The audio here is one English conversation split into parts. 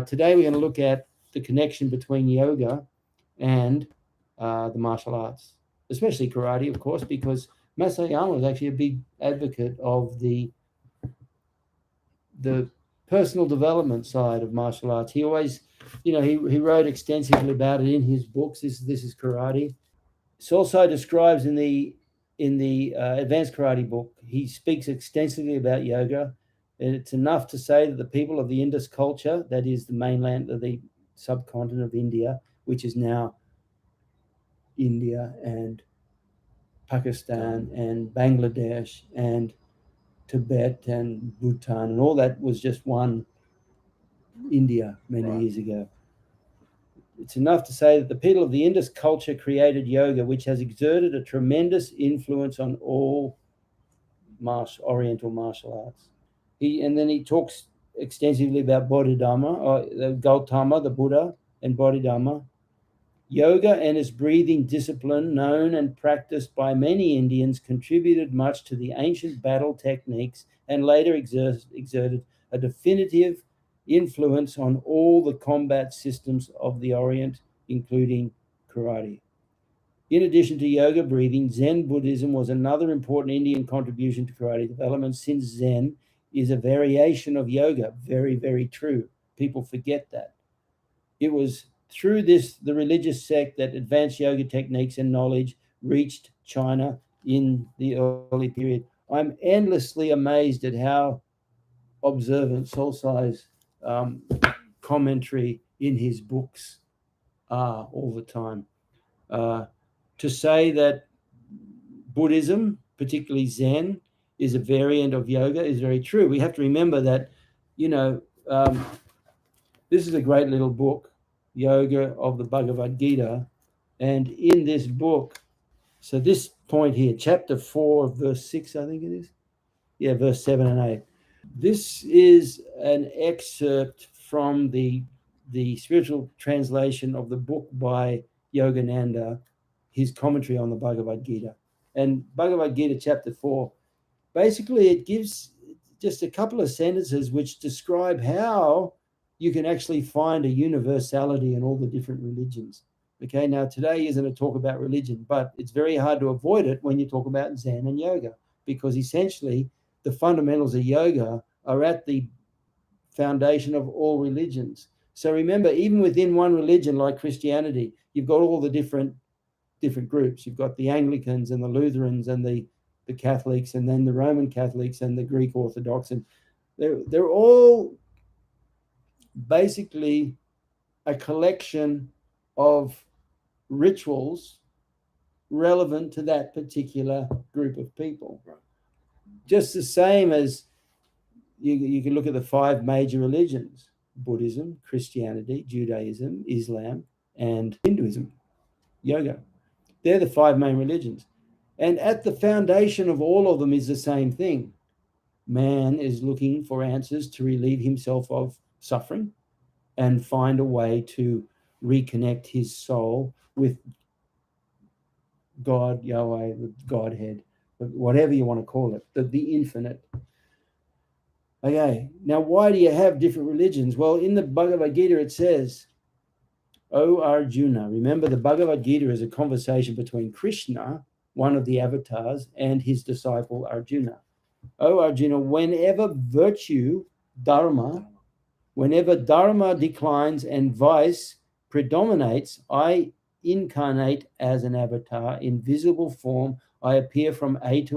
Today we're going to look at the connection between yoga and the martial arts, especially karate, of course, because Masaru Oyama was actually a big advocate of the personal development side of martial arts. He always, he wrote extensively about it in his books. This is karate. It's also describes in the advanced karate book. He speaks extensively about yoga, and it's enough to say that the people of the Indus culture, that is the mainland of the subcontinent of India, which is now India and Pakistan and Bangladesh and Tibet and Bhutan, and all that was just one India many years ago. It's enough to say that the people of the Indus culture created yoga, which has exerted a tremendous influence on all Oriental martial arts. Then he talks extensively about Bodhidharma, or Gautama, the Buddha, and Bodhidharma. Yoga and its breathing discipline, known and practiced by many Indians, contributed much to the ancient battle techniques and later exerted a definitive influence on all the combat systems of the Orient, including karate. In addition to yoga breathing, Zen Buddhism was another important Indian contribution to karate development, since Zen is a variation of yoga. Very, very true. People forget that. It was through the religious sect, that advanced yoga techniques and knowledge reached China in the early period. I'm endlessly amazed at how observant Solsai's commentary in his books are all the time. To say that Buddhism, particularly Zen, is a variant of yoga is very true. We have to remember that, this is a great little book, Yoga of the Bhagavad Gita. And in this book, so this point here, chapter 4, verse 6, I think it is. Yeah, verse 7 and 8. This is an excerpt from the spiritual translation of the book by Yogananda, his commentary on the Bhagavad Gita. And Bhagavad Gita chapter 4, basically it gives just a couple of sentences which describe how you can actually find a universality in all the different religions. Okay, now today isn't a talk about religion, but it's very hard to avoid it when you talk about Zen and yoga, because essentially the fundamentals of yoga are at the foundation of all religions. So remember, even within one religion like Christianity, you've got all the different groups. You've got the Anglicans and the Lutherans and the Catholics, and then the Roman Catholics and the Greek Orthodox, and they're all basically a collection of rituals relevant to that particular group of people. Right. Just the same as you can look at the 5 major religions: Buddhism, Christianity, Judaism, Islam, and Hinduism, yoga. They're the 5 main religions. And at the foundation of all of them is the same thing. Man is looking for answers to relieve himself of suffering and find a way to reconnect his soul with God, Yahweh, with Godhead, whatever you want to call it, the infinite. Okay, now why do you have different religions? Well, in the Bhagavad Gita it says, O Arjuna, remember the Bhagavad Gita is a conversation between Krishna, one of the avatars, and his disciple Arjuna. O Arjuna, whenever Dharma declines and vice predominates, I incarnate as an avatar in visible form. I appear from age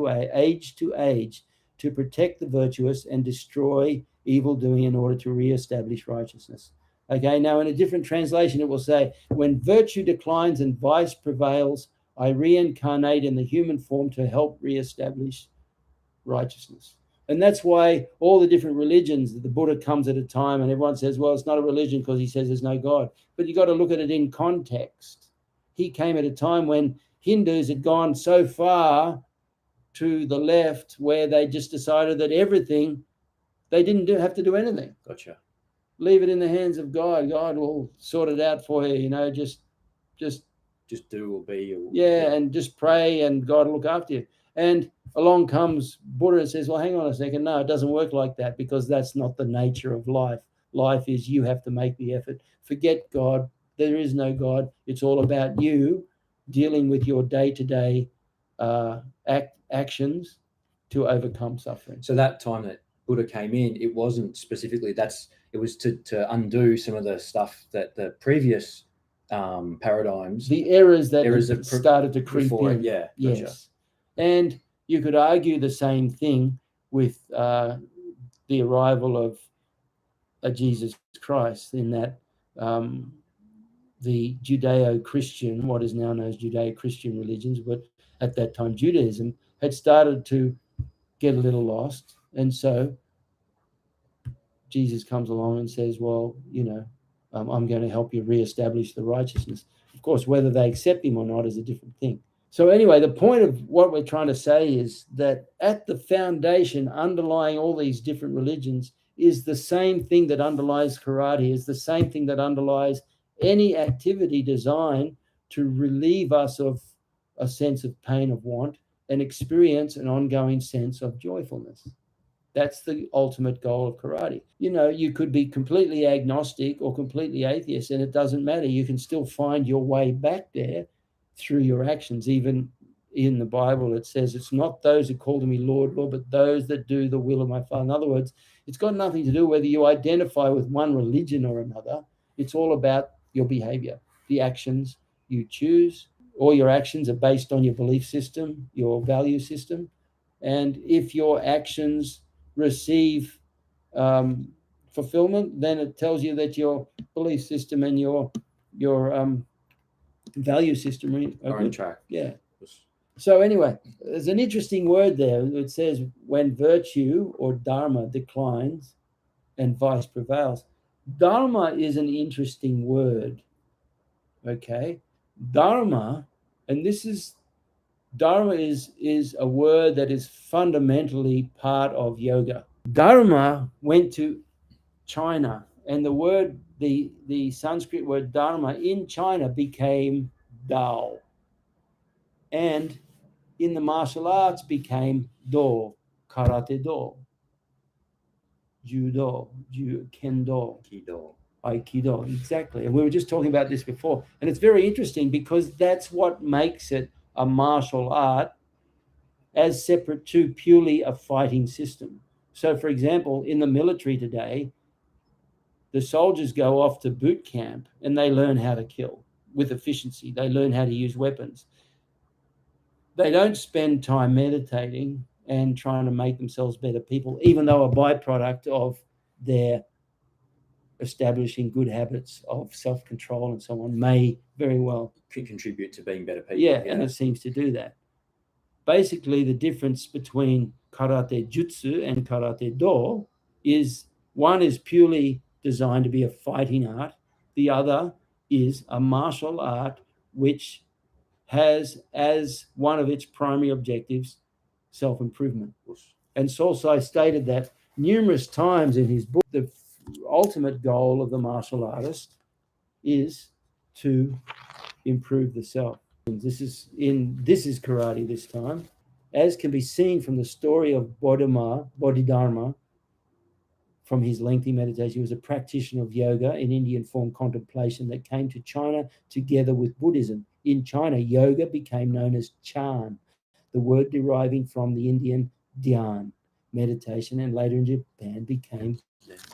to age to protect the virtuous and destroy evil doing in order to reestablish righteousness. Okay, now in a different translation it will say, when virtue declines and vice prevails, I reincarnate in the human form to help reestablish righteousness. And that's why all the different religions, the Buddha comes at a time and everyone says, well, it's not a religion because he says there's no God. But you got to look at it in context. He came at a time when Hindus had gone so far to the left where they just decided that everything, they didn't have to do anything. Gotcha. Leave it in the hands of God. God will sort it out for you, just do or be. And just pray and God will look after you. And along comes Buddha and says, well, hang on a second. No, it doesn't work like that, because that's not the nature of life. life is you have to make the effort. Forget God. There is no God. It's all about you dealing with your day-to-day actions to overcome suffering. So that time that Buddha came in, it wasn't specifically it was to undo some of the stuff that the previous paradigms, the errors that started to creep in. Yeah, yes. Gotcha. And you could argue the same thing with the arrival of Jesus Christ, in that the Judeo-Christian, what is now known as Judeo-Christian religions, but at that time Judaism, had started to get a little lost. And so Jesus comes along and says, well, I'm going to help you reestablish the righteousness. Of course, whether they accept him or not is a different thing. So anyway, the point of what we're trying to say is that at the foundation, underlying all these different religions, is the same thing that underlies karate, is the same thing that underlies any activity designed to relieve us of a sense of pain, of want, and experience an ongoing sense of joyfulness. That's the ultimate goal of karate. You could be completely agnostic or completely atheist, and it doesn't matter. You can still find your way back there through your actions. Even in the Bible, it says, it's not those who call to me Lord, Lord, but those that do the will of my Father. In other words, it's got nothing to do whether you identify with one religion or another. It's all about your behavior, the actions you choose. All your actions are based on your belief system, your value system. And if your actions receive fulfillment, then it tells you that your belief system and your value system are on track. Yeah. So anyway, there's an interesting word there. It says, when virtue or dharma declines and vice prevails. Dharma is an interesting word. Okay. Dharma, and Dharma is a word that is fundamentally part of yoga. Dharma went to China, and the Sanskrit word Dharma in China became Dao, and in the martial arts became Do, Karate Do, Judo, Kendo, Aikido, exactly. And we were just talking about this before, and it's very interesting because that's what makes it a martial art as separate to purely a fighting system. So, for example, in the military today, the soldiers go off to boot camp and they learn how to kill with efficiency. They learn how to use weapons. They don't spend time meditating and trying to make themselves better people, even though a byproduct of their establishing good habits of self-control and so on may very well contribute to being better people. Yeah, and it seems to do that. Basically, the difference between karate jutsu and karate do is one is purely designed to be a fighting art. The other is a martial art which has as one of its primary objectives self-improvement. And Sosai stated that numerous times in his book. The ultimate goal of the martial artist is to improve the self. This is karate this time, as can be seen from the story of Bodhidharma. From his lengthy meditation, he was a practitioner of yoga, in Indian form contemplation, that came to China together with Buddhism. In China, yoga became known as Chan, the word deriving from the Indian dhyan, meditation, and later in Japan became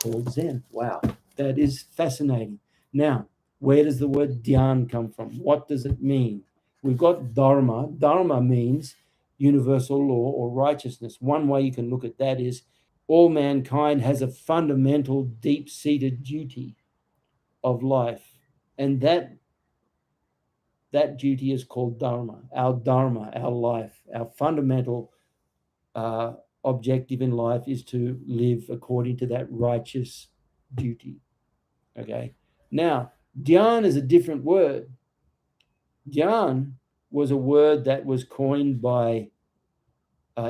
called Zen. Wow. That is fascinating. Now, where does the word dhyan come from? What does it mean? We've got dharma. Dharma means universal law or righteousness. One way you can look at that is all mankind has a fundamental, deep-seated duty of life. And that duty is called dharma, our life, our fundamental objective in life is to live according to that righteous duty. Okay. Now, dhyan is a different word. Dhyan was a word that was coined by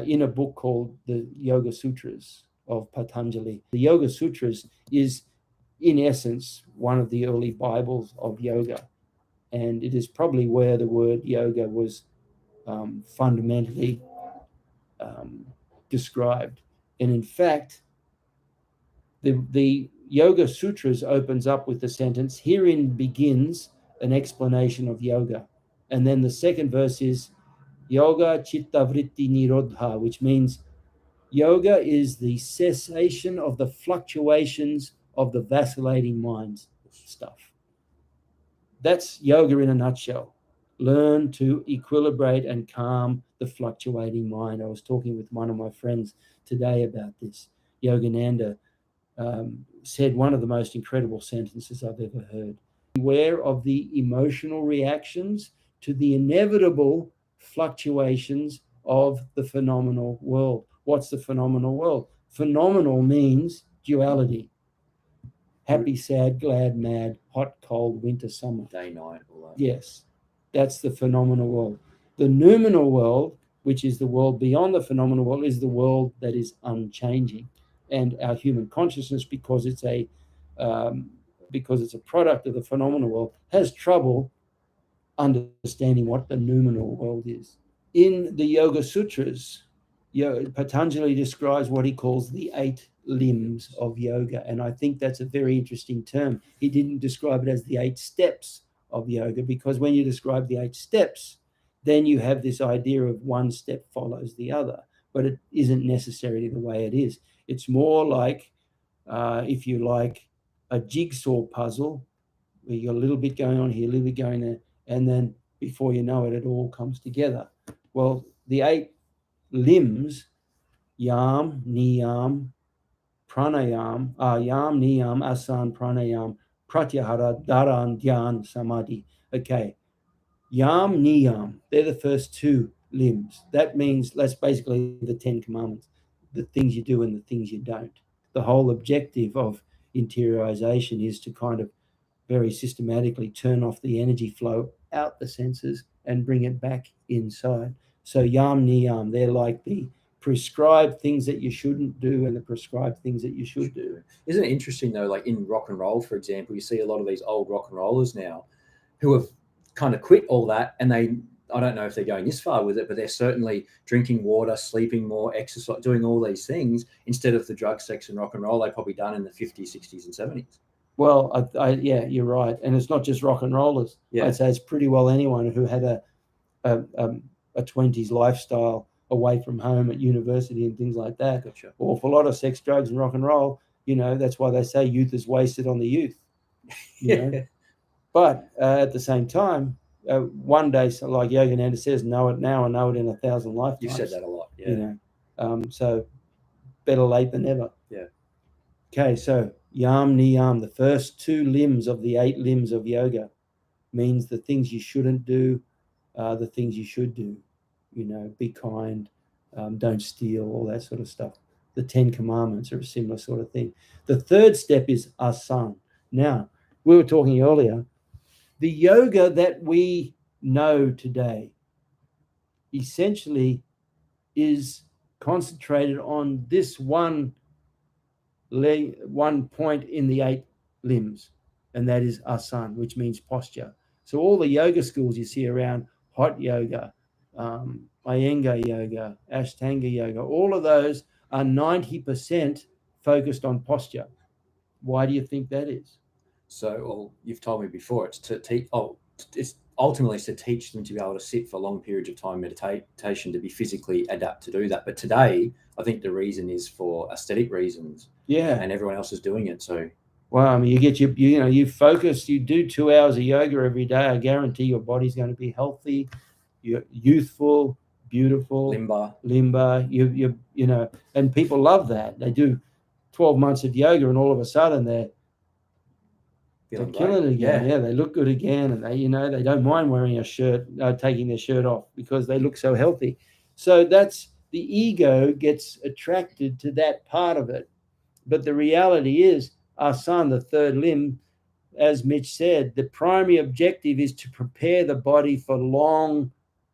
in a book called the Yoga Sutras of Patanjali. The Yoga Sutras is, in essence, one of the early Bibles of yoga. And it is probably where the word yoga was fundamentally described. And in fact, the Yoga Sutras opens up with the sentence, "Herein begins an explanation of yoga." And then the second verse is, "Yoga Chitta Vritti Nirodha," which means yoga is the cessation of the fluctuations of the vacillating mind's stuff. That's yoga in a nutshell. Learn to equilibrate and calm the fluctuating mind. I was talking with one of my friends today about this. Yogananda said one of the most incredible sentences I've ever heard. Beware of the emotional reactions to the inevitable fluctuations of the phenomenal world. What's the phenomenal world? Phenomenal means duality. Happy, sad, glad, mad, hot, cold, winter, summer. Day, night, all that. Yes, that's the phenomenal world. The noumenal world, which is the world beyond the phenomenal world, is the world that is unchanging. And our human consciousness, because it's a product of the phenomenal world, has trouble understanding what the noumenal world is. In the Yoga Sutras, Patanjali describes what he calls the 8 limbs of yoga, and I think that's a very interesting term. He didn't describe it as the 8 steps of yoga, because when you describe the 8 steps, then you have this idea of one step follows the other, but it isn't necessarily the way it is. It's more like, if you like, a jigsaw puzzle, where you got a little bit going on here, a little bit going there, and then before you know it, it all comes together. Well, the 8 limbs, yam, niyam, pranayam, yam, niyam, asan, pranayam, pratyahara, dharan, dhyan, samadhi. Okay, yam, niyam, they're the first 2 limbs. That means that's basically the 10 commandments, the things you do and the things you don't. The whole objective of interiorization is to kind of very systematically turn off the energy flow out the senses and bring it back inside. So yam, niyam, they're like the prescribed things that you shouldn't do and the prescribed things that you should do. Isn't it interesting though, like in rock and roll, for example, you see a lot of these old rock and rollers now who have kind of quit all that, and I don't know if they're going this far with it, but they're certainly drinking water, sleeping more, exercise, doing all these things instead of the drug, sex, and rock and roll they've probably done in the 50s, 60s, and 70s. Well, yeah, you're right, and it's not just rock and rollers. Yeah. I'd say it's pretty well anyone who had a 20s lifestyle away from home at university and things like that. Gotcha. Awful lot of sex, drugs, and rock and roll. That's why they say youth is wasted on the youth. But at the same time, one day, so like Yogananda says, know it now and know it in 1,000 lifetimes. You've said that a lot. Yeah. So better late than never. Yeah. Okay, so yam, niyam, the first 2 limbs of the 8 limbs of yoga, means the things you shouldn't do, the things you should do. Be kind, don't steal, all that sort of stuff. The 10 commandments are a similar sort of thing. The third step is asana. Now, we were talking earlier, the yoga that we know today essentially is concentrated on this one point in the 8 limbs, and that is asana, which means posture. So all the yoga schools you see around, hot yoga, Iyengar yoga, Ashtanga yoga, all of those are 90% focused on posture. Why do you think that is? So, well, you've told me before, it's to teach. It's ultimately to teach them to be able to sit for long periods of time, meditation, to be physically adapt to do that. But today, I think the reason is for aesthetic reasons. Yeah, and everyone else is doing it. So, well, I mean, you focus. You do 2 hours of yoga every day. I guarantee your body's going to be healthy, you're youthful, beautiful, limber. And people love that. They do 12 months of yoga, and all of a sudden they're killing it again. Yeah, they look good again, and they don't mind wearing a shirt, taking their shirt off, because they look so healthy. So that's the ego gets attracted to that part of it. But the reality is, asana, the third limb, as Mitch said, the primary objective is to prepare the body for long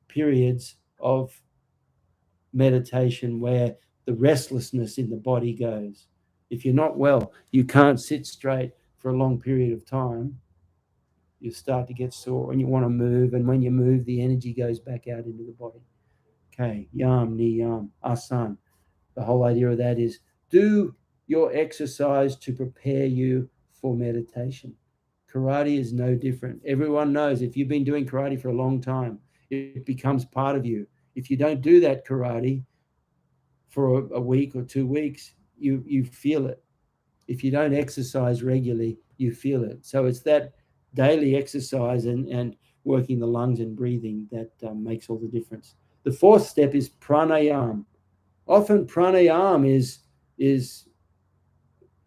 periods of meditation where the restlessness in the body goes. If you're not well, you can't sit straight for a long period of time. You start to get sore and you want to move, and when you move, the energy goes back out into the body. Okay, yam, niyam, asana. The whole idea of that is do your exercise to prepare you for meditation. Karate is no different. Everyone knows if you've been doing karate for a long time, it becomes part of you. If you don't do that karate for a week or 2 weeks, you feel it. If you don't exercise regularly, you feel it. So it's that daily exercise and working the lungs and breathing that makes all the difference. The fourth step is pranayama. Often pranayama is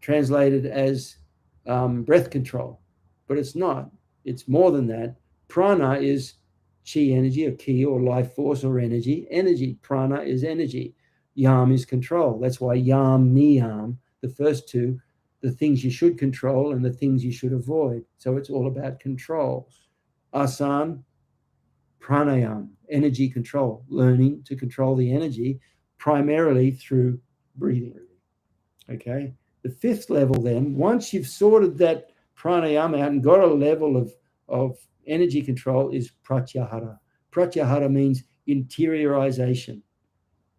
translated as breath control, but it's not. It's more than that. Prana is chi energy or ki or life force or energy. Energy. Prana is energy. Yam is control. That's why yam, niyam, the first two, the things you should control and the things you should avoid. So it's all about control. Asan, pranayam, energy control, learning to control the energy primarily through breathing. Okay. The fifth level then, once you've sorted that pranayama out and got a level of energy control, is pratyahara. Pratyahara means interiorization,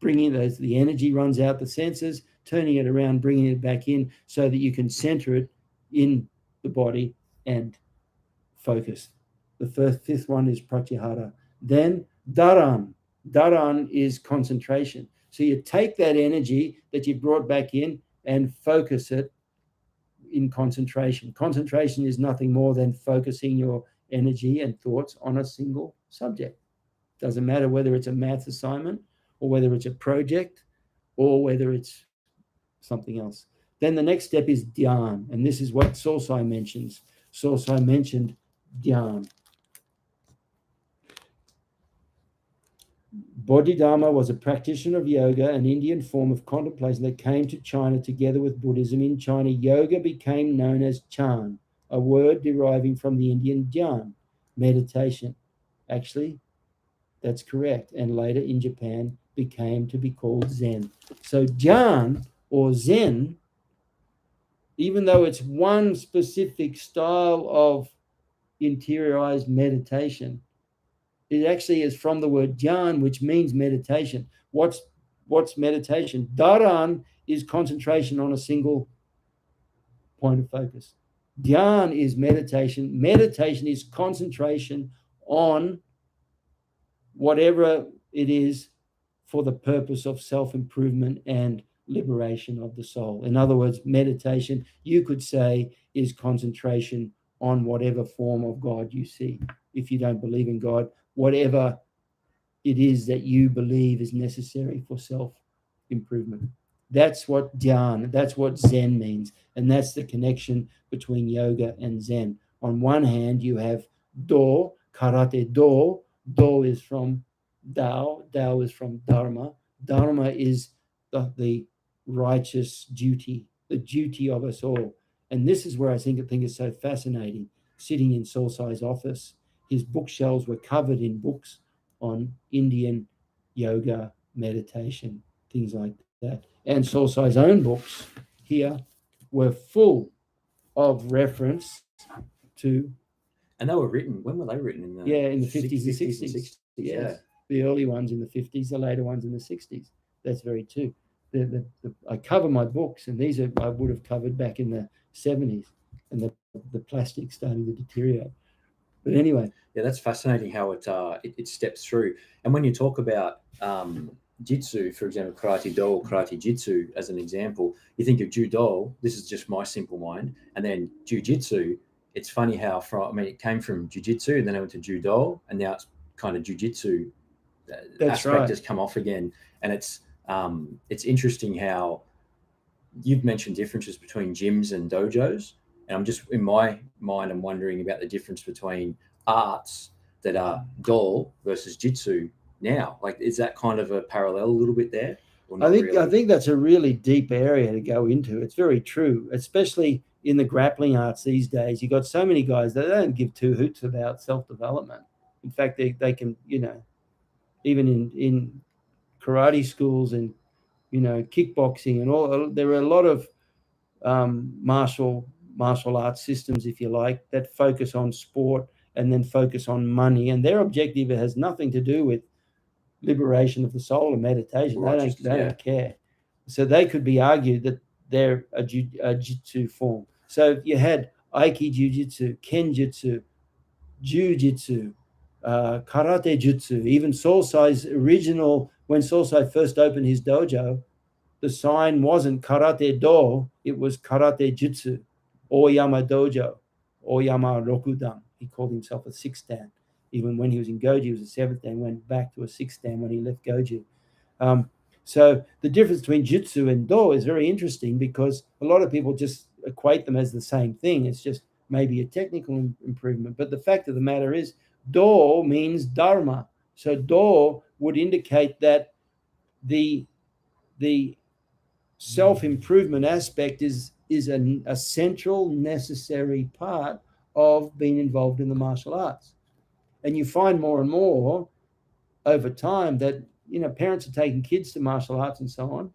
bringing the energy runs out the senses, turning it around, bringing it back in so that you can center it in the body and focus. The fifth one is pratyahara. Then dharan. Dharan is concentration. So you take that energy that you brought back in and focus it in concentration. Concentration is nothing more than focusing your energy and thoughts on a single subject. Doesn't matter whether it's a math assignment or whether it's a project or whether it's something else. Then the next step is dhyan, and this is what Sosai mentions. Sosai mentioned dhyan. Bodhidharma was a practitioner of yoga, an Indian form of contemplation that came to China together with Buddhism. In China, yoga became known as Chan, a word deriving from the Indian dhyan, meditation. Actually, that's correct. And later in Japan, became to be called Zen. So dhyan or Zen, even though it's one specific style of interiorized meditation, it actually is from the word dhyan, which means meditation. What's meditation? Dharan is concentration on a single point of focus. Dhyan is meditation. Meditation is concentration on whatever it is for the purpose of self-improvement and liberation of the soul. In other words, meditation, you could say, is concentration on whatever form of God you see. If you don't believe in God, whatever it is that you believe is necessary for self-improvement. That's what dhyan, that's what Zen means. And that's the connection between yoga and Zen. On one hand, you have Do, karate Do. Do is from Tao. Tao is from Dharma. Dharma is the righteous duty, the duty of us all. And this is where I think is so fascinating. Sitting in Sosai's office, his bookshelves were covered in books on Indian yoga, meditation, things like that. And Sosai's own books here were full of reference to. And they were written, when were they written? In the in the 50s and 60s. Yes. Yeah. The early ones in the 50s, the later ones in the 60s. That's very true. I cover my books, and these I would have covered back in the 70s, and the plastic starting to deteriorate. But anyway. Yeah, that's fascinating how it steps through. And when you talk about jitsu, for example, karate do or karate jitsu as an example, you think of judo, this is just my simple mind, and then jujitsu, it's funny how it came from jiu-jitsu, and then it went to judo, and now it's kind of jiu-jitsu aspect has come off again. And it's interesting how you've mentioned differences between gyms and dojos, and I'm just, in my mind, I'm wondering about the difference between arts that are do versus jitsu now. Like, is that kind of a parallel a little bit there? I think that's a really deep area to go into. It's very true, especially in the grappling arts these days. You've got so many guys that don't give two hoots about self-development. In fact, they can, even in karate schools and, kickboxing and all, there are a lot of martial arts systems, if you like, that focus on sport and then focus on money. And their objective has nothing to do with liberation of the soul and meditation. They don't care. So they could be argued that they're a jitsu form. So you had Aiki Jiu-Jitsu, Kenjutsu, Jiu-Jitsu, Karate Jutsu, even Sosai's original, when Sosai first opened his dojo, the sign wasn't Karate Do, it was Karate Jutsu, Oyama Dojo, Oyama Rokudan. He called himself a sixth dan. Even when he was in Goju, he was a seventh dan, went back to a sixth dan when he left Goju. So the difference between Jutsu and Do is very interesting because a lot of people just equate them as the same thing. It's just maybe a technical improvement. But the fact of the matter is, Do means Dharma. So Do would indicate that the self-improvement aspect is a central, necessary part of being involved in the martial arts. And you find more and more over time that parents are taking kids to martial arts and so on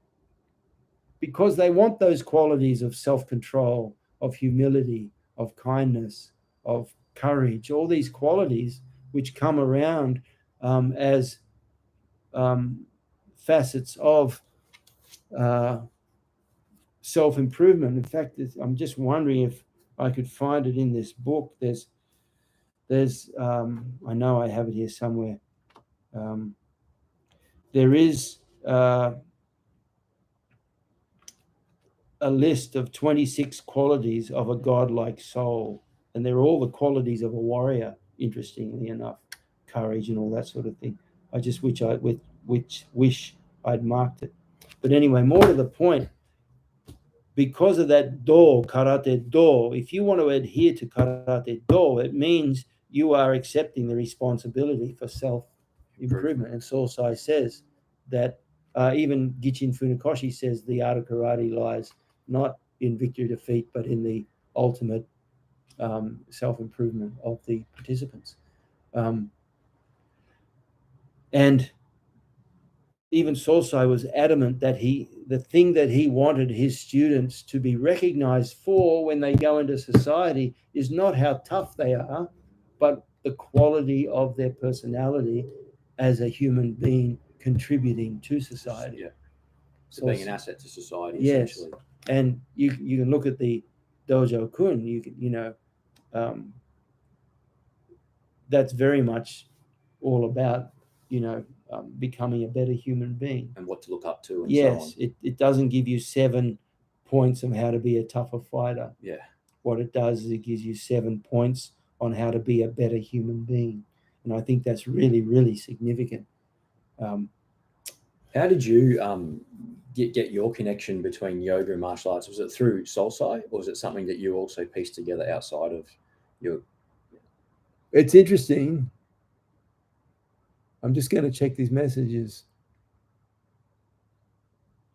because they want those qualities of self-control, of humility, of kindness, of courage, all these qualities which come around as facets of self-improvement. In fact, I'm just wondering if I could find it in this book. There's I know I have it here somewhere. There is a list of 26 qualities of a godlike soul, and they're all the qualities of a warrior, interestingly enough, courage and all that sort of thing. I just wish I'd marked it. But anyway, more to the point, because of that Do, Karate Do, if you want to adhere to Karate Do, it means you are accepting the responsibility for self-improvement. And Sosai says that, even Gichin Funakoshi says the art of karate lies not in victory defeat, but in the ultimate self-improvement of the participants. And even Sosai was adamant that the thing that he wanted his students to be recognized for when they go into society is not how tough they are, but the quality of their personality as a human being contributing to society. Yeah. So being an asset to society, yes. Essentially. And you can look at the Dojo Kun, that's very much all about, becoming a better human being. And what to look up to and yes, so on. It doesn't give you 7 points on how to be a tougher fighter. Yeah. What it does is it gives you 7 points on how to be a better human being. And I think that's really, really significant. How did you get your connection between yoga and martial arts? Was it through Sosai, or was it something that you also pieced together outside of your... It's interesting. I'm just going to check these messages.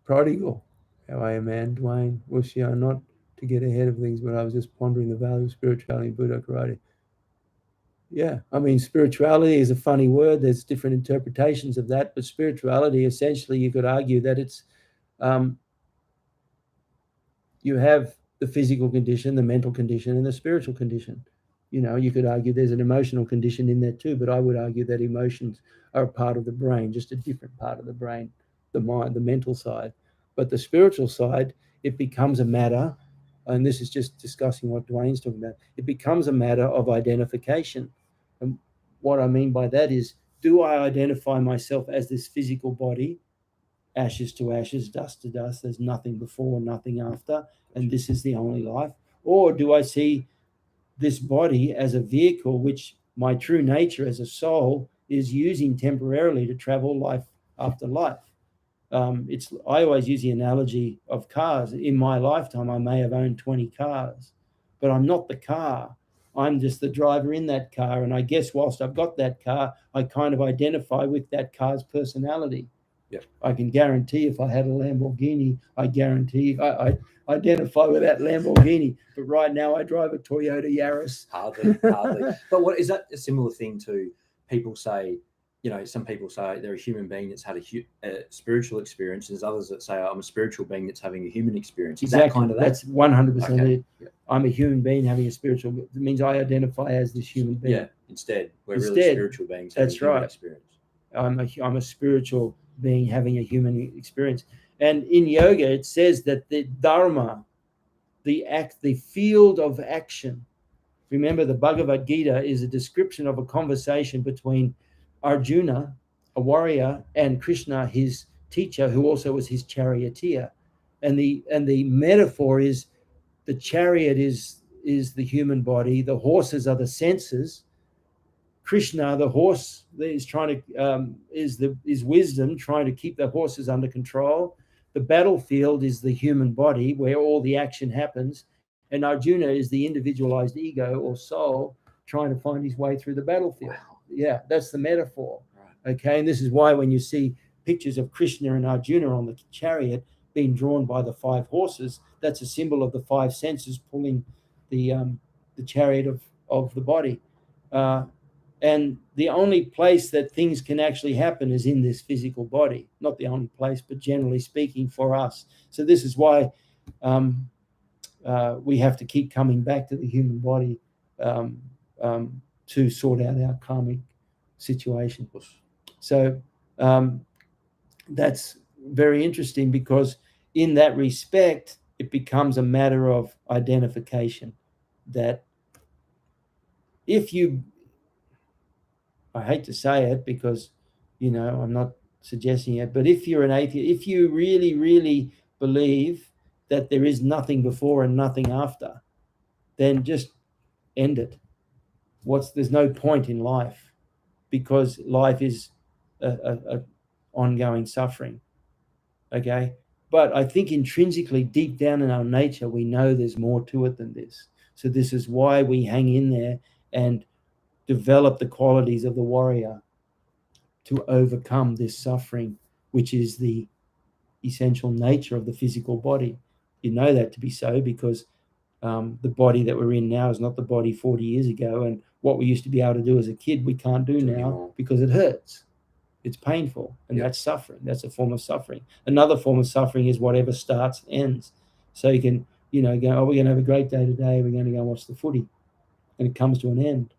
Prodigal, how are you, man? Dwayne, Wushia, not to get ahead of things, but I was just pondering the value of spirituality in Buudo karate. Yeah, I mean, spirituality is a funny word. There's different interpretations of that, but spirituality, essentially, you could argue that it's, you have the physical condition, the mental condition, and the spiritual condition. You could argue there's an emotional condition in there too, but I would argue that emotions are a part of the brain, just a different part of the brain, the mind, the mental side. But the spiritual side, it becomes a matter, and this is just discussing what Dwayne's talking about, it becomes a matter of identification. And what I mean by that is, do I identify myself as this physical body, ashes to ashes, dust to dust, there's nothing before, nothing after, and this is the only life? Or do I see this body as a vehicle which my true nature as a soul is using temporarily to travel life after life? I always use the analogy of cars. In my lifetime, I may have owned 20 cars, but I'm not the car. I'm just the driver in that car. And I guess whilst I've got that car, I kind of identify with that car's personality. Yep. I can guarantee if I had a Lamborghini, I identify with that Lamborghini. But right now I drive a Toyota Yaris. Hardly. But what is that a similar thing to people say, some people say they're a human being that's had a spiritual experience. There's others that say, I'm a spiritual being that's having a human experience. Is exactly. That kind of that? That's 100% okay. it. Yeah. I'm a human being having a spiritual, it means I identify as this human being. Yeah, instead, we're really spiritual beings having that's a human right. experience. I'm a spiritual being having a human experience. And in yoga, it says that the Dharma, the field of action. Remember, the Bhagavad Gita is a description of a conversation between Arjuna, a warrior, and Krishna, his teacher, who also was his charioteer. And the metaphor is the chariot is the human body, the horses are the senses. Krishna, the horse, is trying to is wisdom, trying to keep the horses under control. The battlefield is the human body, where all the action happens, and Arjuna is the individualized ego or soul trying to find his way through the battlefield. Wow. Yeah, that's the metaphor. Right. Okay, and this is why when you see pictures of Krishna and Arjuna on the chariot being drawn by the 5 horses, that's a symbol of the 5 senses pulling the chariot of the body. And the only place that things can actually happen is in this physical body. Not the only place, but generally speaking for us. So this is why we have to keep coming back to the human body to sort out our karmic situation. So that's very interesting, because in that respect, it becomes a matter of identification. That if you, I hate to say it because, I'm not suggesting it, but if you're an atheist, if you really, really believe that there is nothing before and nothing after, then just end it. There's no point in life, because life is a ongoing suffering. Okay. But I think intrinsically, deep down in our nature, we know there's more to it than this. So this is why we hang in there and develop the qualities of the warrior to overcome this suffering, which is the essential nature of the physical body. You know that to be so because the body that we're in now is not the body 40 years ago. And what we used to be able to do as a kid, we can't do now because it hurts. It's painful, and that's suffering. That's a form of suffering. Another form of suffering is whatever starts ends. So you can, go, oh, we're going to have a great day today. We're going to go watch the footy. And it comes to an end.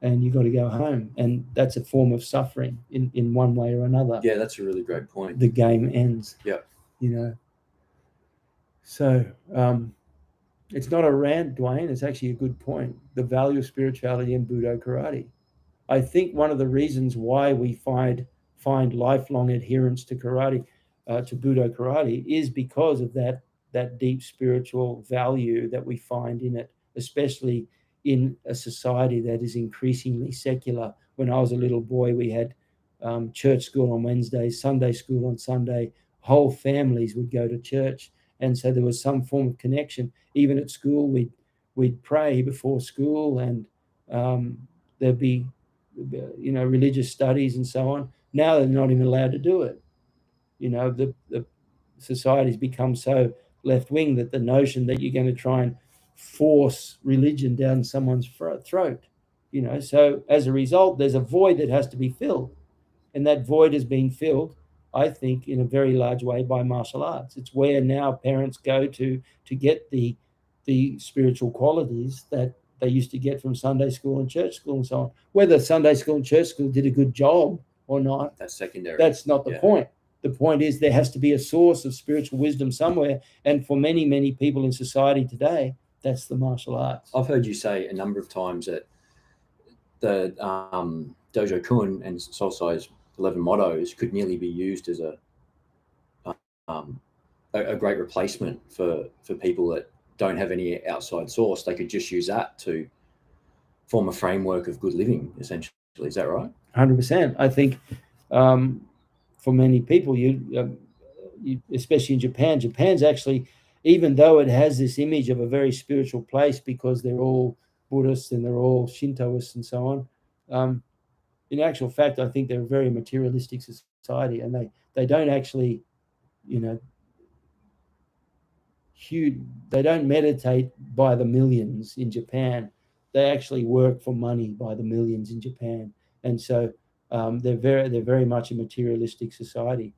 And you've got to go home. And that's a form of suffering in one way or another. Yeah, that's a really great point. The game ends. Yeah. So it's not a rant, Dwayne. It's actually a good point. The value of spirituality in Buudo karate. I think one of the reasons why we find lifelong adherence to karate, to Buudo karate, is because of that deep spiritual value that we find in it, especially in a society that is increasingly secular. When I was a little boy, we had church school on Wednesdays, Sunday school on Sunday. Whole families would go to church, and so there was some form of connection. Even at school, we'd pray before school, and there'd be religious studies and so on. Now they're not even allowed to do it. The society's become so left-wing that the notion that you're going to try and force religion down someone's throat, so as a result, there's a void that has to be filled. And that void is being filled, I think, in a very large way by martial arts. It's where now parents go to get the spiritual qualities that they used to get from Sunday school and church school and so on. Whether Sunday school and church school did a good job or not, that's secondary. That's not the point. The point is there has to be a source of spiritual wisdom somewhere. And for many, many people in society today, that's the martial arts. I've heard you say a number of times that the Dojo Kun and Solsai's 11 mottos could nearly be used as a great replacement for people that don't have any outside source. They could just use that to form a framework of good living, essentially. Is that right? 100%. I think for many people, you especially in Japan's actually, even though it has this image of a very spiritual place because they're all Buddhists and they're all Shintoists and so on, in actual fact, I think they're a very materialistic society, and they don't actually, they don't meditate by the millions in Japan. They actually work for money by the millions in Japan, and so they're very much a materialistic society.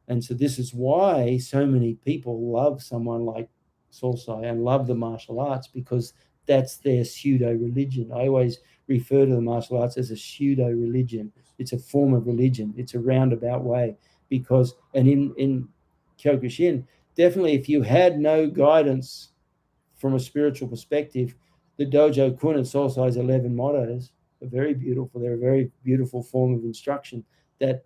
And so this is why so many people love someone like Solsai and love the martial arts, because that's their pseudo-religion. I always refer to the martial arts as a pseudo-religion. It's a form of religion. It's a roundabout way, because, and in Kyokushin, definitely if you had no guidance from a spiritual perspective, the Dojo Kun and Sosai's 11 mottos are very beautiful. They're a very beautiful form of instruction that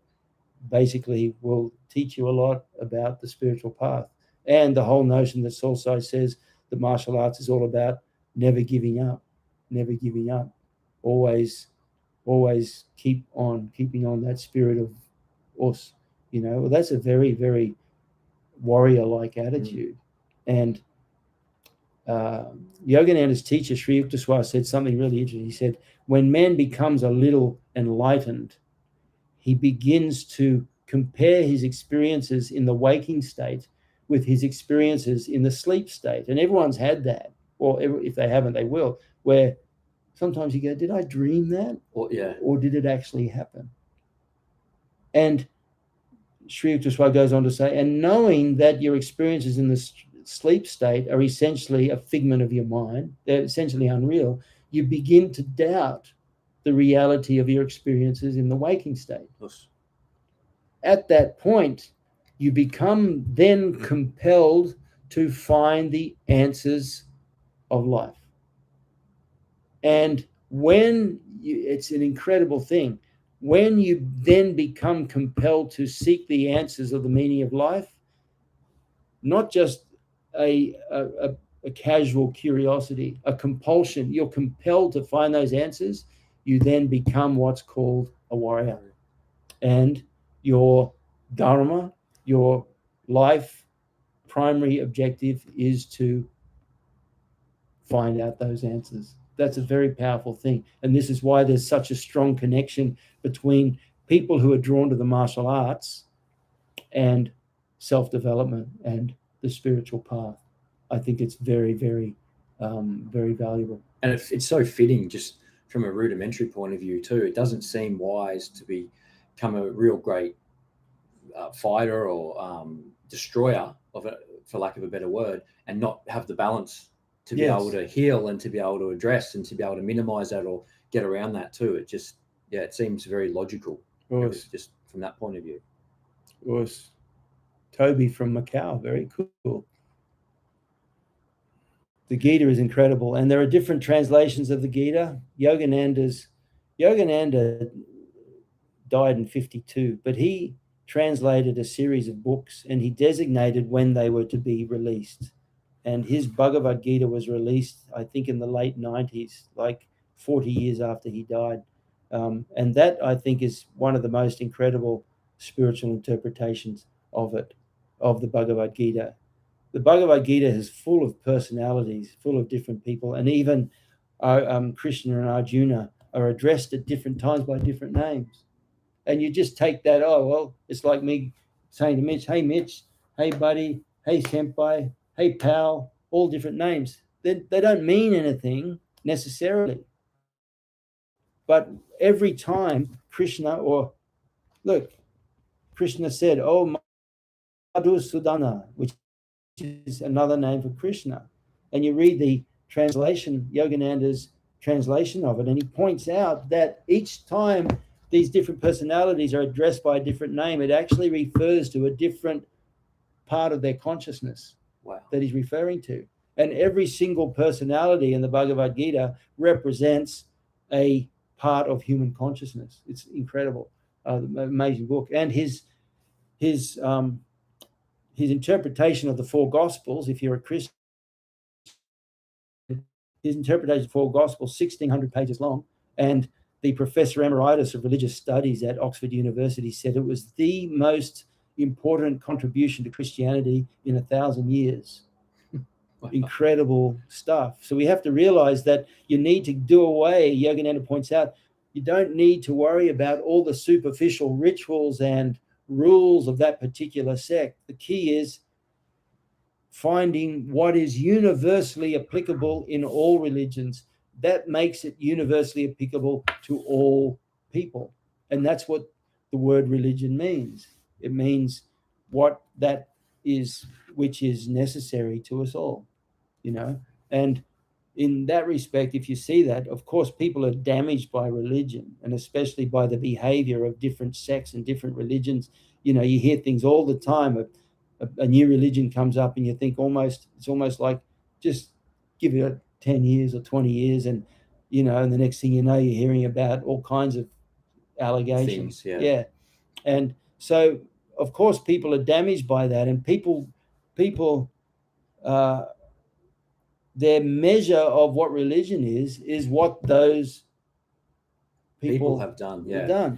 basically will teach you a lot about the spiritual path. And the whole notion that Sosai says the martial arts is all about never giving up, always keeping on that spirit of us, Well, that's a very, very warrior-like attitude. And Yogananda's teacher, Sri Yukteswar, said something really interesting. He said, when man becomes a little enlightened, he begins to compare his experiences in the waking state with his experiences in the sleep state. And everyone's had that, or if they haven't, they will, where sometimes you go, did I dream that? Or did it actually happen? And Sri Yukteswar goes on to say, and knowing that your experiences in the sleep state are essentially a figment of your mind, they're essentially unreal, you begin to doubt the reality of your experiences in the waking state. Yes. At that point, you become then compelled to find the answers of life. And it's an incredible thing. When you then become compelled to seek the answers of the meaning of life, not just a casual curiosity, a compulsion, you're compelled to find those answers, you then become what's called a warrior. And your dharma, your life primary objective is to find out those answers. That's a very powerful thing. And this is why there's such a strong connection between people who are drawn to the martial arts and self-development and the spiritual path. I think it's very, very, very valuable. And it's so fitting, just from a rudimentary point of view too. It doesn't seem wise to become a real great fighter or destroyer of it, for lack of a better word, and not have the balance to be able to heal and to be able to address and to be able to minimize that or get around that too. It just, it seems very logical, just from that point of view. Of course. Toby from Macau, very cool. The Gita is incredible, and there are different translations of the Gita. Yogananda died in 52, but he translated a series of books and he designated when they were to be released. And his Bhagavad Gita was released, I think, in the late 90s, like 40 years after he died. And that, I think, is one of the most incredible spiritual interpretations of the Bhagavad Gita. The Bhagavad Gita is full of personalities, full of different people, and even Krishna and Arjuna are addressed at different times by different names. And you just take that, it's like me saying to Mitch, hey buddy, hey senpai, hey pal, all different names. They don't mean anything necessarily. But every time Krishna said, Madhusudana, which is another name for Krishna. And you read the translation, Yogananda's translation of it, and he points out that each time these different personalities are addressed by a different name, it actually refers to a different part of their consciousness that he's referring to. And every single personality in the Bhagavad Gita represents a part of human consciousness. It's incredible, amazing book. And his interpretation of the four Gospels, if you're a Christian, his interpretation of the four Gospels, 1,600 pages long, and the Professor Emeritus of Religious Studies at Oxford University said it was the most important contribution to Christianity in 1,000 years. Wow. Incredible stuff. So we have to realize that you need to do away, Yogananda points out, you don't need to worry about all the superficial rituals and rules of that particular sect. The key is finding what is universally applicable in all religions. That makes it universally applicable to all people. And that's what the word religion means. It means what that is, which is necessary to us all, And in that respect, if you see that, of course, people are damaged by religion, and especially by the behavior of different sects and different religions. You hear things all the time of a new religion comes up, and you think it's almost like just give it 10 years or 20 years, and and the next thing you know, you're hearing about all kinds of allegations. Things, yeah. And so of course people are damaged by that, and people their measure of what religion is what those people have done,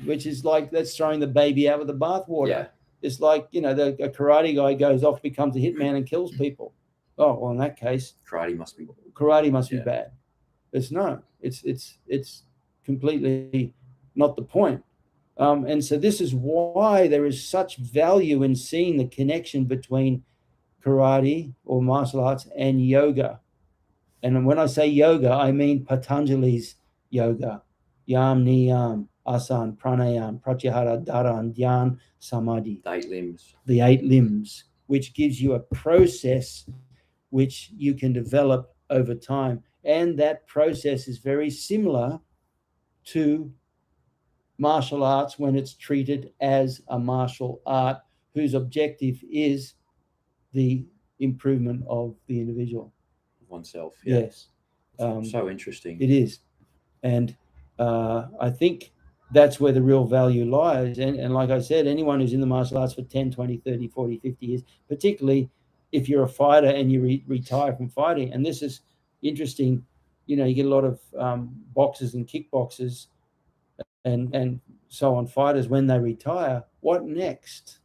which is like that's throwing the baby out with the bathwater. Yeah. It's like a karate guy goes off, becomes a hitman, and kills people. Oh, well, in that case, karate must be bad. It's completely not the point. And so this is why there is such value in seeing the connection between karate or martial arts and yoga. And when I say yoga, I mean Patanjali's yoga, yam, niyam, asan, pranayam, pratyahara, dharan, dhyan, samadhi. The 8 limbs, which gives you a process which you can develop over time. And that process is very similar to martial arts when it's treated as a martial art whose objective is the improvement of the individual. Oneself. Yeah. Yes. So interesting. It is. And I think that's where the real value lies. And like I said, anyone who's in the martial arts for 10, 20, 30, 40, 50 years, particularly if you're a fighter and you retire from fighting, and this is interesting, you get a lot of boxers and kickboxers and so on, fighters, when they retire, what next?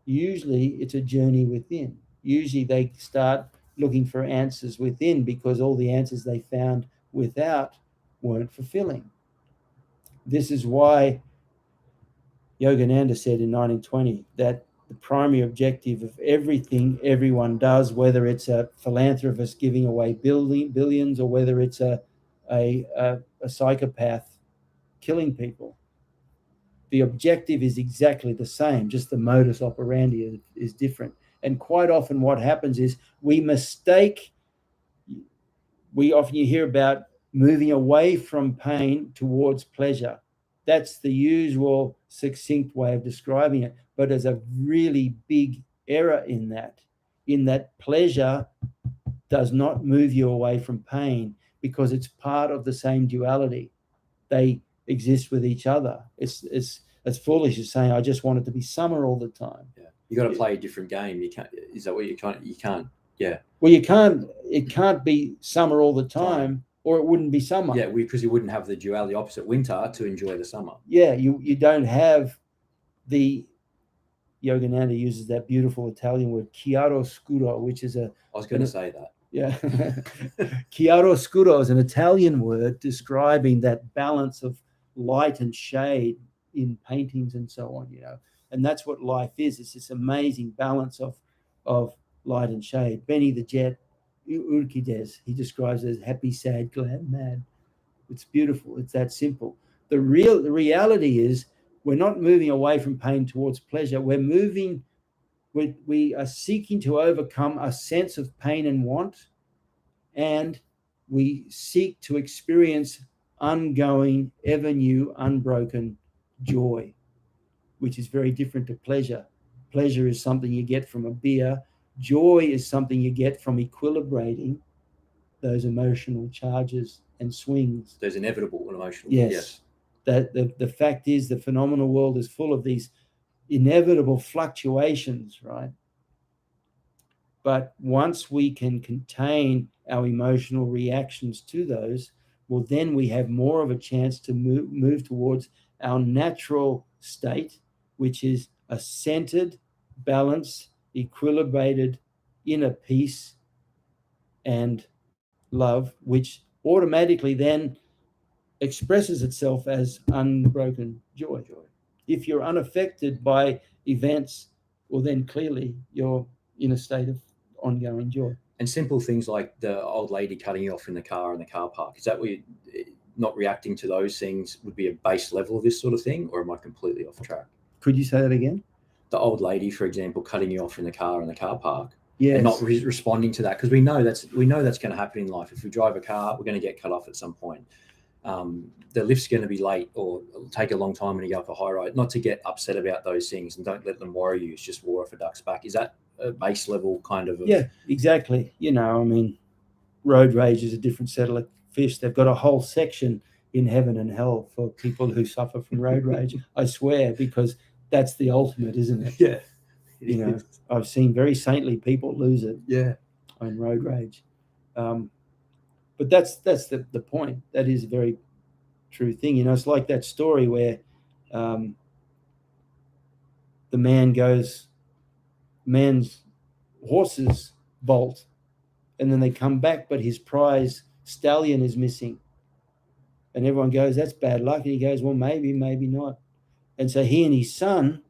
Usually it's a journey within. Usually they start looking for answers within, because all the answers they found without weren't fulfilling. This is why Yogananda said in 1920 that the primary objective of everything everyone does, whether it's a philanthropist giving away billions, or whether it's a psychopath killing people, the objective is exactly the same, just the modus operandi is different. And quite often what happens is we often you hear about moving away from pain towards pleasure. That's the usual succinct way of describing it. But there's a really big error in that pleasure does not move you away from pain, because it's part of the same duality. They exist with each other. It's as foolish as saying, I just want it to be summer all the time. Yeah. You got to play a different game. You can't. Is that what you can't? You can't. Yeah. Well, you can't. It can't be summer all the time, or it wouldn't be summer. Yeah, because you wouldn't have the duality opposite winter to enjoy the summer. Yeah, you don't have the. Yogananda uses that beautiful Italian word chiaroscuro, which is I was going to say that. Yeah, chiaroscuro is an Italian word describing that balance of light and shade in paintings and so on. And that's what life is. It's this amazing balance of light and shade. Benny the Jet, Urquides, he describes it as happy, sad, glad, mad. It's beautiful. It's that simple. The reality is we're not moving away from pain towards pleasure. We are seeking to overcome a sense of pain and want, and we seek to experience ongoing, ever new, unbroken joy, which is very different to pleasure. Pleasure is something you get from a beer. Joy is something you get from equilibrating those emotional charges and swings. Those inevitable emotional. Yes. That the fact is the phenomenal world is full of these inevitable fluctuations, right? But once we can contain our emotional reactions to those, well, then we have more of a chance to move towards our natural state, which is a centered, balanced, equilibrated inner peace and love, which automatically then expresses itself as unbroken joy. If you're unaffected by events, well, then clearly you're in a state of ongoing joy. And simple things like the old lady cutting you off in the car park. Is that what you not reacting to those things would be a base level of this sort of thing, or am I completely off track? Could you say that again? The old lady, for example, cutting you off in the car park. Yes. And not responding to that, because we know that's going to happen in life. If we drive a car, we're going to get cut off at some point. the lift's going to be late or it'll take a long time when you go up a high rise. Not to get upset about those things and don't let them worry you. It's just water for ducks back. Is that a base level kind of? Yeah, exactly. I mean, road rage is a different kettle of fish. They've got a whole section in heaven and hell for people who suffer from road rage. I swear, because that's the ultimate, isn't it? Yeah. I've seen very saintly people lose it. Yeah. On road rage. But that's the point. That is a very true thing. It's like that story where the man's horses bolt, and then they come back, but his prize stallion is missing. And everyone goes, that's bad luck. And he goes, well, maybe not. And so he and his son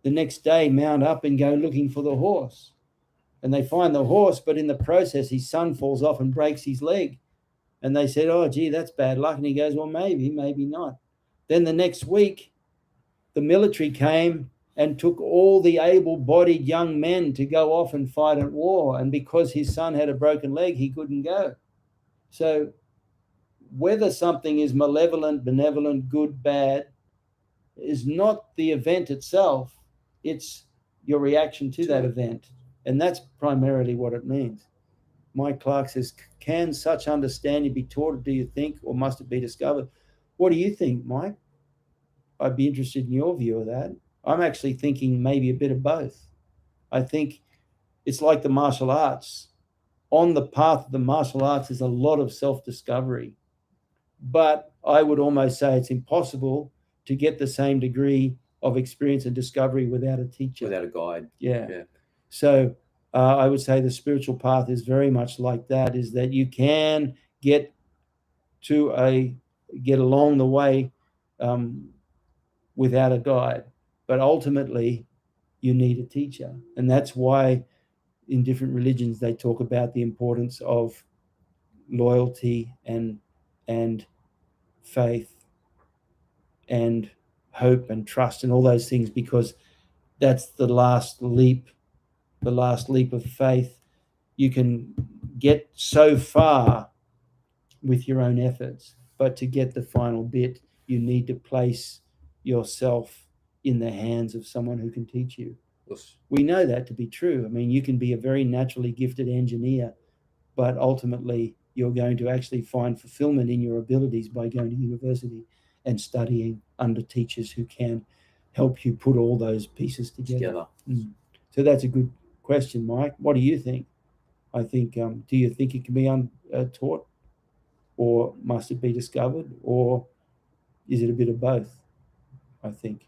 the next day mount up and go looking for the horse. And they find the horse, but in the process, his son falls off and breaks his leg. And they said, oh, gee, that's bad luck. And he goes, well, maybe not. Then the next week, the military came and took all the able-bodied young men to go off and fight at war. And because his son had a broken leg, he couldn't go. So whether something is malevolent, benevolent, good, bad, is not the event itself. It's your reaction to that event. And that's primarily what it means. Mike Clark says, can such understanding be taught, do you think, or must it be discovered? What do you think, Mike? I'd be interested in your view of that. I'm actually thinking maybe a bit of both. I think it's like the martial arts. On the path of the martial arts is a lot of self-discovery. But I would almost say it's impossible to get the same degree of experience and discovery without a teacher. Without a guide. Yeah. So I would say the spiritual path is very much like that, is that you can get along the way without a guide. But ultimately, you need a teacher. And that's why in different religions, they talk about the importance of loyalty and faith and hope and trust and all those things, because that's the last leap of faith. You can get so far with your own efforts, but to get the final bit, you need to place yourself in the hands of someone who can teach you. Yes. We know that to be true. I mean, you can be a very naturally gifted engineer, but ultimately you're going to actually find fulfillment in your abilities by going to university and studying under teachers who can help you put all those pieces together. So that's a good question, Mike. What do you think? I think, do you think it can be taught, or must it be discovered, or is it a bit of both? I think.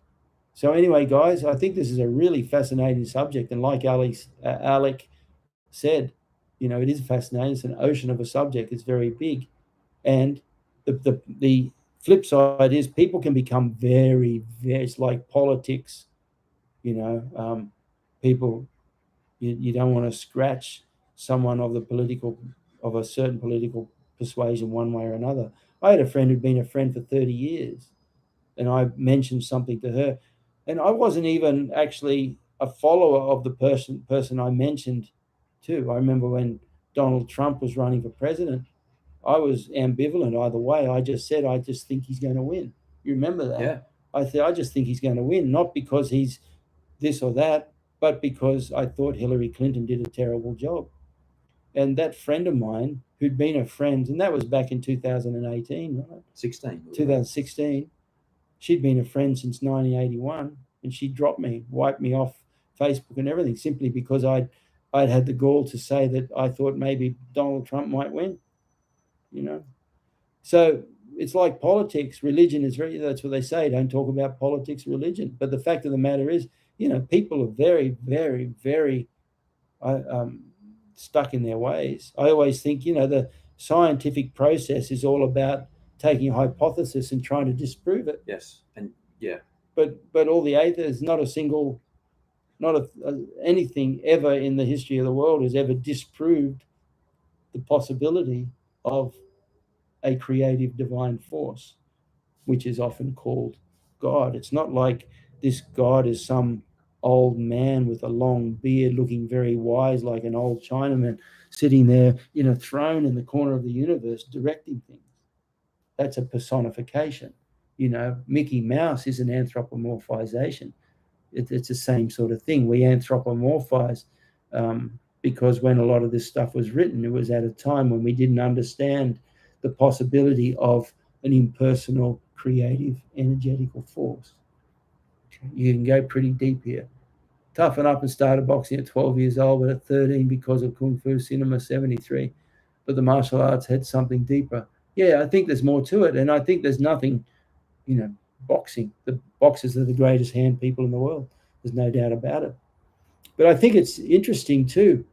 So anyway, guys, I think this is a really fascinating subject. And like Alec said, it is fascinating. It's an ocean of a subject. It's very big. And the flip side is people can become very, very, it's like politics, people, you don't want to scratch someone of a certain political persuasion one way or another. I had a friend who'd been a friend for 30 years, and I mentioned something to her, and I wasn't even actually a follower of the person I mentioned to. I remember when Donald Trump was running for president, I was ambivalent either way. I just said, I just think he's going to win. You remember that? Yeah. I said, I just think he's going to win, not because he's this or that, but because I thought Hillary Clinton did a terrible job. And that friend of mine who'd been a friend, and that was back in 2018, right? 2016. She'd been a friend since 1981, and she dropped me, wiped me off Facebook and everything, simply because I'd had the gall to say that I thought maybe Donald Trump might win, So it's like politics. Religion is that's what they say. Don't talk about politics, religion. But the fact of the matter is, people are very, very, very stuck in their ways. I always think, the scientific process is all about taking a hypothesis and trying to disprove it. Yes. And yeah. But all the atheists, anything ever in the history of the world has ever disproved the possibility of a creative divine force, which is often called God. It's not like this God is some old man with a long beard looking very wise, like an old Chinaman sitting there in a throne in the corner of the universe directing things. that's a personification. Mickey Mouse is an anthropomorphization. It's the same sort of thing. We anthropomorphize because when a lot of this stuff was written, it was at a time when we didn't understand the possibility of an impersonal, creative, energetical force. You can go pretty deep here. Toughen up and started boxing at 12 years old, but at 13 because of Kung Fu Cinema 73. But the martial arts had something deeper. Yeah, I think there's more to it. And I think there's nothing, boxing. The boxers are the greatest hand people in the world. There's no doubt about it. But I think it's interesting too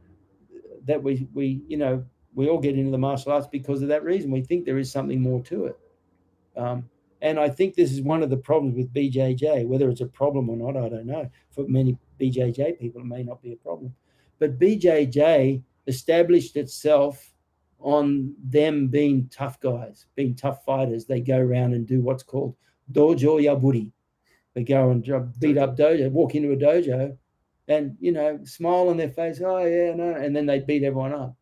that we all get into the martial arts because of that reason. We think there is something more to it. And I think this is one of the problems with BJJ. Whether it's a problem or not, I don't know. For many BJJ people, it may not be a problem. But BJJ established itself on them being tough guys, being tough fighters. They go around and do what's called Dojo Yaburi. They go and beat up dojo, walk into a dojo and, smile on their face. Oh, yeah, no. And then they beat everyone up.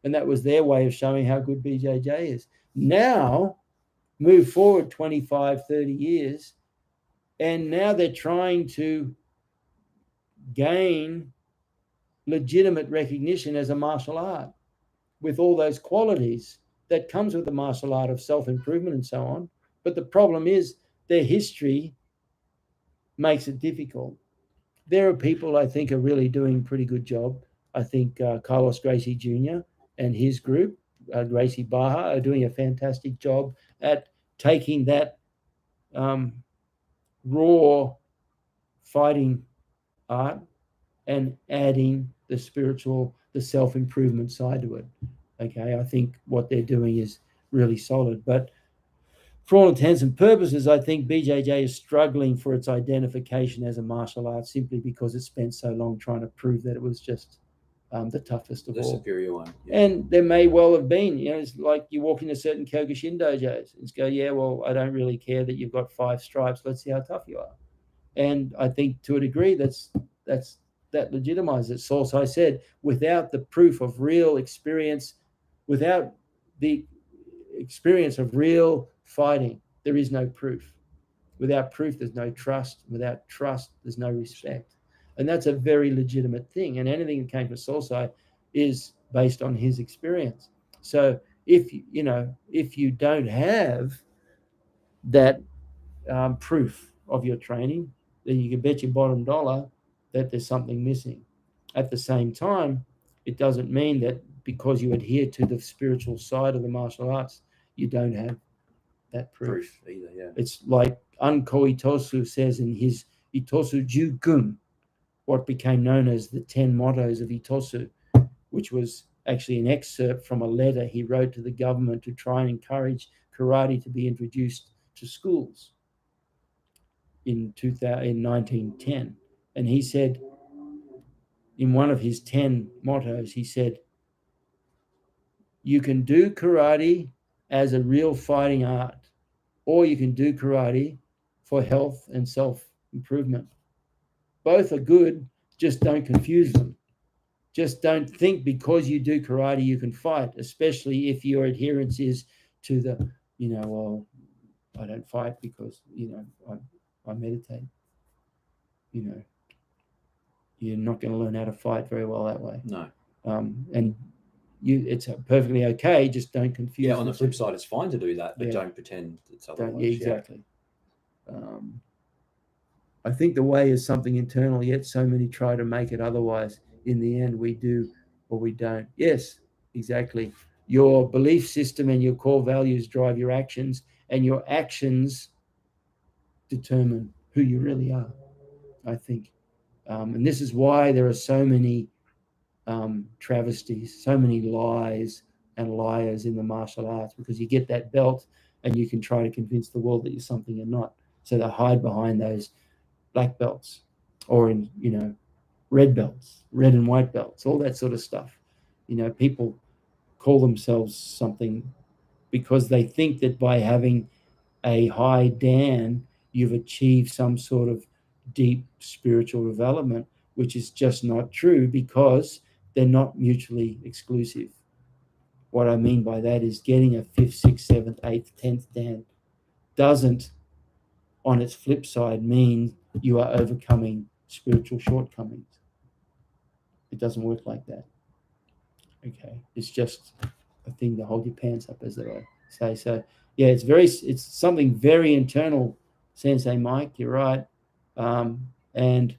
And that was their way of showing how good BJJ is. Now, move forward 25, 30 years, and now they're trying to gain legitimate recognition as a martial art with all those qualities that comes with the martial art of self-improvement and so on. But the problem is their history makes it difficult. There are people I think are really doing a pretty good job. I think Carlos Gracie Jr. and his group, Gracie Baja, are doing a fantastic job at taking that raw fighting art and adding the spiritual, the self-improvement side to it. Okay, I think what they're doing is really solid. But for all intents and purposes, I think BJJ is struggling for its identification as a martial art simply because it spent so long trying to prove that it was just the toughest of all. The superior one. Yeah. And there may well have been, it's like you walk into certain Kyokushin dojos and go, yeah, well, I don't really care that you've got 5 stripes. Let's see how tough you are. And I think to a degree that legitimizes it. So I said, without the proof of real experience, without the experience of real fighting, there is no proof. Without proof, there's no trust. Without trust, there's no respect. And that's a very legitimate thing. And anything that came from Solsai is based on his experience. So if you don't have that proof of your training, then you can bet your bottom dollar that there's something missing. At the same time, it doesn't mean that because you adhere to the spiritual side of the martial arts, you don't have that proof either. Yeah, it's like Unko Itosu says in his Itosu Jugun, what became known as the 10 mottos of Itosu, which was actually an excerpt from a letter he wrote to the government to try and encourage karate to be introduced to schools in 1910. And he said, in one of his 10 mottos, he said, you can do karate as a real fighting art, or you can do karate for health and self-improvement. Both are good, just don't confuse them. Just don't think because you do karate you can fight, especially if your adherence is to the, well, I don't fight because, I meditate. You're not going to learn how to fight very well that way. No. And it's perfectly okay, just don't confuse. Yeah, on the flip side, it's fine to do that, but don't pretend it's otherwise. Yeah, exactly. I think the way is something internal, yet so many try to make it otherwise. In the end, we do or we don't. Yes, exactly. Your belief system and your core values drive your actions, and your actions determine who you really are, I think. And this is why there are so many travesties, so many lies and liars in the martial arts, because you get that belt and you can try to convince the world that you're something you're not. So they hide behind those black belts or in, red belts, red and white belts, all that sort of stuff. People call themselves something because they think that by having a high Dan, you've achieved some sort of deep spiritual development, which is just not true because they're not mutually exclusive. What I mean by that is getting a 5th, 6th, 7th, 8th, 10th Dan doesn't, on its flip side, mean you are overcoming spiritual shortcomings. It doesn't work like that. Okay, it's just a thing to hold your pants up, as I say. So yeah, it's something very internal, Sensei Mike. You're right, and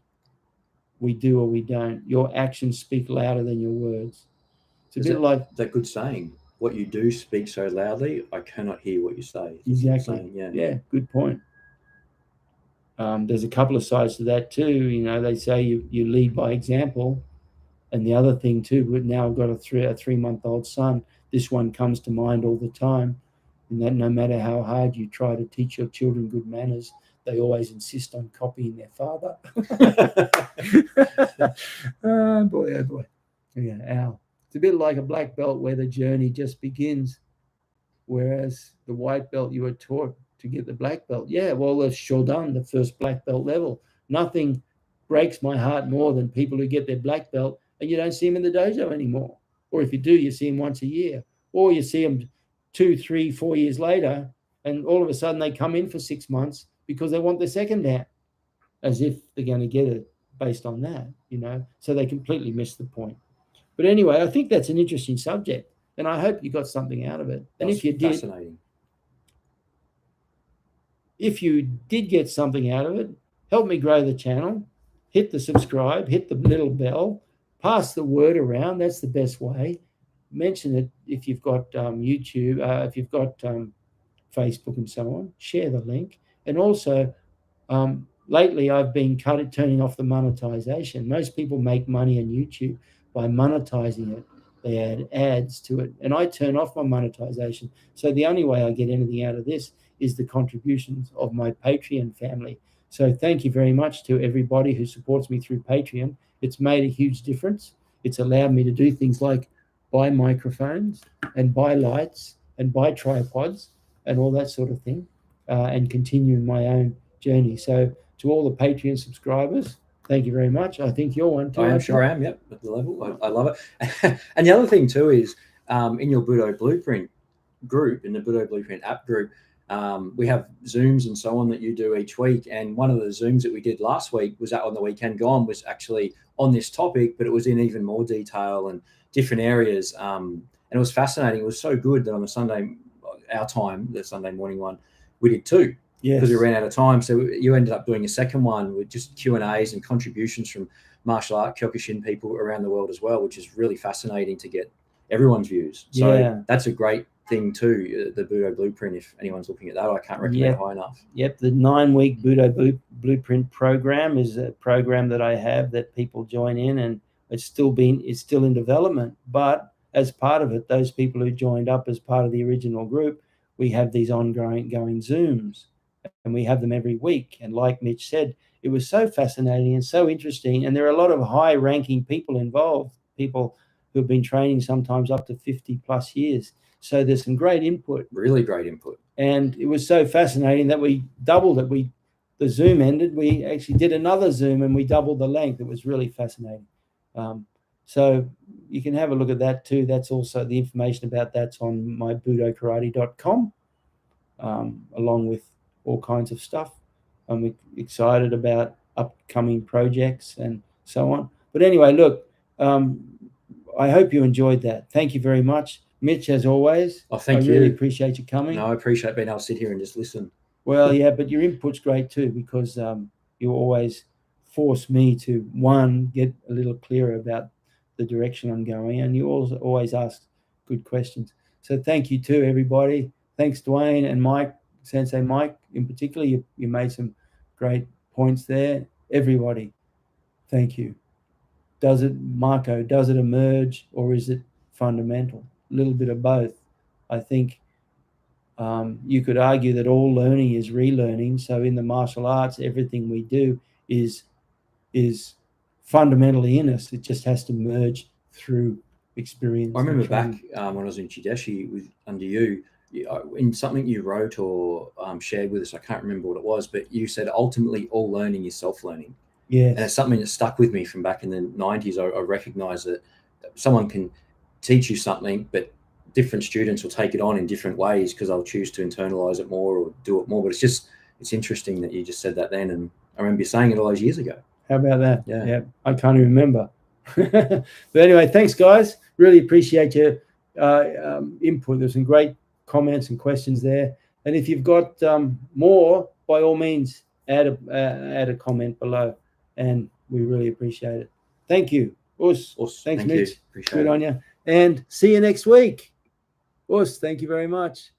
we do or we don't. Your actions speak louder than your words. It's a bit like that good saying. What you do speak so loudly, I cannot hear what you say. Exactly. Saying, yeah, good point. There's a couple of sides to that too. You know, they say you lead by example. And the other thing too, we've now got a 3-month-old son. This one comes to mind all the time. And that no matter how hard you try to teach your children good manners, they always insist on copying their father. Oh boy. Yeah, ow. It's a bit like a black belt where the journey just begins. Whereas the white belt, you were taught to get the black belt. Yeah, well, that's Shodan, the first black belt level. Nothing breaks my heart more than people who get their black belt and you don't see them in the dojo anymore. Or if you do, you see them once a year. Or you see them 2, 3, 4 years later, and all of a sudden they come in for 6 months because they want their second Dan, as if they're going to get it based on that, you know. So they completely miss the point. But anyway, I think that's an interesting subject. And I hope you got something out of it. And if you did, fascinating. If you did get something out of it, help me grow the channel. Hit the subscribe, hit the little bell, pass the word around. That's the best way. Mention it if you've got YouTube, if you've got Facebook and so on. Share the link. And also, lately I've been turning off the monetization. Most people make money on YouTube by monetizing it. They add ads to it, and I turn off my monetization. So the only way I get anything out of this is the contributions of my Patreon family. So thank you very much to everybody who supports me through Patreon. It's made a huge difference. It's allowed me to do things like buy microphones and buy lights and buy tripods and all that sort of thing, and continue my own journey. So to all the Patreon subscribers, thank you very much. I think you're one too. I am sure I am. Yep, at the level. I love it. And the other thing too is in your Buudo Blueprint group, in the Buudo Blueprint app group, we have Zooms and so on that you do each week. And one of the Zooms that we did last week was out on the weekend gone, was actually on this topic, but it was in even more detail and different areas. And it was fascinating. It was so good that on the Sunday, our time, the Sunday morning one, we did 2. Yes. Because we ran out of time. So you ended up doing a second one with just Q&As and contributions from martial art Kyokushin people around the world as well, which is really fascinating to get everyone's views. So that's a great thing too, the Buudo Blueprint. If anyone's looking at that, I can't recommend it high enough. Yep, the 9-week Buudo Blueprint program is a program that I have that people join in, and it's still in development. But as part of it, those people who joined up as part of the original group, we have these ongoing Zooms. And we have them every week. And like Mitch said, it was so fascinating and so interesting. And there are a lot of high-ranking people involved, people who have been training sometimes up to 50 plus years. So there's some great input. Really great input. And it was so fascinating that we doubled it. The Zoom ended. We actually did another Zoom and we doubled the length. It was really fascinating. So you can have a look at that too. That's also the information about that's on my buudokarate.com, along with all kinds of stuff. I'm excited about upcoming projects and so on. But anyway, look, I hope you enjoyed that. Thank you very much, Mitch, as always. Oh, thank you. I really appreciate you coming. No, I appreciate being able to sit here and just listen. Well, yeah, but your input's great too, because you always force me to, one, get a little clearer about the direction I'm going, and you also always ask good questions. So thank you to everybody. Thanks, Dwayne and Mike, Sensei Mike in particular. You made some great points there. Everybody, thank you. Marco, does it emerge or is it fundamental? A little bit of both. I think you could argue that all learning is relearning. So in the martial arts, everything we do is fundamentally in us. It just has to merge through experience. I remember back when I was in Chideshi under you, in something you wrote or shared with us, I can't remember what it was, but you said ultimately all learning is self-learning. Yes. And it's something that stuck with me from back in the 90s. I recognize that someone can teach you something, but different students will take it on in different ways because they'll choose to internalize it more or do it more. But it's interesting that you just said that then, and I remember you saying it all those years ago. How about that? Yeah. I can't even remember. But anyway, thanks, guys. Really appreciate your input. There's some great comments and questions there. And if you've got more, by all means, add a comment below, and we really appreciate it. Thank you. Us. Thanks, Mitch. Appreciate Good it. on you. And see you next week. Us. Thank you very much.